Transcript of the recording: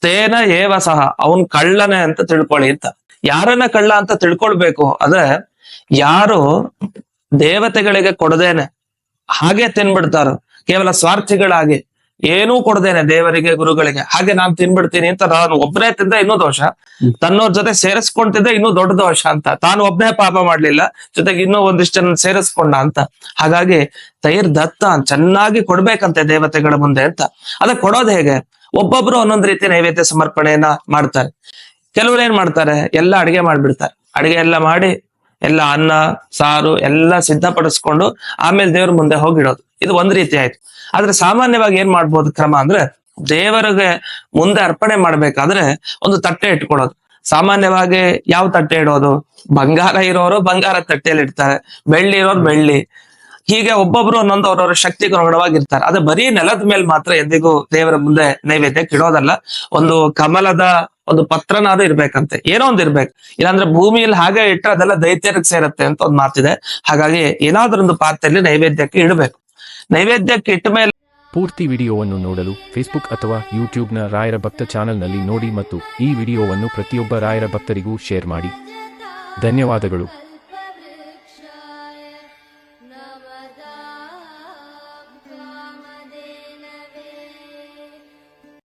ತೇನ ಏವ ಸಹ ಅವನ್ ಕಳ್ಳನೆ ಅಂತ ತಿಳ್ಕೊಳ್ಳಿ ಅಂತ. ಯಾರನ್ನ ಕಳ್ಳ ಅಂತ ತಿಳ್ಕೊಳ್ಬೇಕು ಅಂದ್ರೆ ಯಾರು ದೇವತೆಗಳಿಗೆ ಕೊಡದೇನೆ ಹಾಗೆ ತಿನ್ಬಿಡ್ತಾರೋ, ಕೇವಲ ಸ್ವಾರ್ಥಿಗಳಾಗಿ ಏನೂ ಕೊಡದೇನೆ ದೇವರಿಗೆ ಗುರುಗಳಿಗೆ ಹಾಗೆ ನಾನ್ ತಿನ್ಬಿಡ್ತೀನಿ ಅಂತ, ನಾನು ಒಬ್ಬನೇ ತಿಂದ್ರೆ ಇನ್ನೂ ದೋಷ, ತನ್ನೋರ್ ಜೊತೆ ಸೇರಿಸ್ಕೊಂತಿದ್ರೆ ಇನ್ನೂ ದೊಡ್ಡ ದೋಷ ಅಂತ. ತಾನು ಒಬ್ಬನೇ ಪಾಪ ಮಾಡ್ಲಿಲ್ಲ, ಜೊತೆಗೆ ಇನ್ನೂ ಒಂದಿಷ್ಟು ಜನ ಸೇರಿಸ್ಕೊಂಡ ಅಂತ. ಹಾಗಾಗಿ ತೈರ್ ದತ್ತ ಚೆನ್ನಾಗಿ ಕೊಡ್ಬೇಕಂತೆ ದೇವತೆಗಳ ಮುಂದೆ ಅಂತ. ಅದ ಕೊಡೋದು ಹೇಗೆ? ಒಬ್ಬೊಬ್ರು ಒಂದೊಂದ್ ರೀತಿ ನೈವೇದ್ಯ ಸಮರ್ಪಣೆಯನ್ನ ಮಾಡ್ತಾರೆ. ಕೆಲವ್ರು ಏನ್ ಮಾಡ್ತಾರೆ, ಎಲ್ಲ ಅಡಿಗೆ ಮಾಡ್ಬಿಡ್ತಾರೆ. ಅಡಿಗೆ ಎಲ್ಲ ಮಾಡಿ ಎಲ್ಲ ಅನ್ನ ಸಾರು ಎಲ್ಲ ಸಿದ್ಧಪಡಿಸ್ಕೊಂಡು ಆಮೇಲೆ ದೇವ್ರ ಮುಂದೆ ಹೋಗಿಡೋದು. ಇದು ಒಂದ್ ರೀತಿ ಆಯ್ತು. ಆದ್ರೆ ಸಾಮಾನ್ಯವಾಗಿ ಏನ್ ಮಾಡ್ಬೋದು ಕ್ರಮ ಅಂದ್ರೆ, ದೇವರಿಗೆ ಮುಂದೆ ಅರ್ಪಣೆ ಮಾಡ್ಬೇಕಾದ್ರೆ ಒಂದು ತಟ್ಟೆ ಇಟ್ಕೊಳ್ಳೋದು. ಸಾಮಾನ್ಯವಾಗಿ ಯಾವ ತಟ್ಟೆ ಇಡೋದು? ಬಂಗಾರ ಇರೋರು ಬಂಗಾರ ತಟ್ಟೆಯಲ್ಲಿ ಇಡ್ತಾರೆ, ಬೆಳ್ಳಿ ಇರೋರು ಬೆಳ್ಳಿ, ಹೀಗೆ ಒಬ್ಬೊಬ್ರು ಒಂದೊಂದು ಅವ್ರವ್ರ ಶಕ್ತಿಗೆ ಅನುಗುಣವಾಗಿರ್ತಾರೆ. ಅದೇ ಬರೀ ನೆಲದ ಮೇಲೆ ಮಾತ್ರ ಎಂದಿಗೂ ದೇವರ ಮುಂದೆ ನೈವೇದ್ಯಕ್ಕೆ ಇಡೋದಲ್ಲ. ಒಂದು ಕಮಲದ ಒಂದು ಪತ್ರನಾದ್ರೂ ಇರ್ಬೇಕಂತೆ, ಏನೋ ಒಂದ್ ಇರ್ಬೇಕು. ಇಲ್ಲಾಂದ್ರೆ ಭೂಮಿಯಲ್ಲಿ ಹಾಗೆ ಇಟ್ಟರೆ ಅದೆಲ್ಲ ದೈತ್ಯರಿಗೆ ಸೇರತ್ತೆ ಅಂತ ಒಂದು ಮಾತಿದೆ. ಹಾಗಾಗಿ ಏನಾದ್ರೊಂದು ಪಾತ್ರೆಯಲ್ಲಿ ನೈವೇದ್ಯಕ್ಕೆ ಇಡಬೇಕು. ನೈವೇದ್ಯಕ್ಕೆ ಇಟ್ಟ ಮೇಲೆ ಪೂರ್ತಿ ವಿಡಿಯೋವನ್ನು ನೋಡಲು ಫೇಸ್ಬುಕ್ ಅಥವಾ ಯೂಟ್ಯೂಬ್ನ ರಾಯರ ಭಕ್ತ ಚಾನೆಲ್ನಲ್ಲಿ ನೋಡಿ ಮತ್ತು ಈ ವಿಡಿಯೋವನ್ನು ಪ್ರತಿಯೊಬ್ಬ ರಾಯರ ಭಕ್ತರಿಗೂ ಶೇರ್ ಮಾಡಿ. ಧನ್ಯವಾದಗಳು.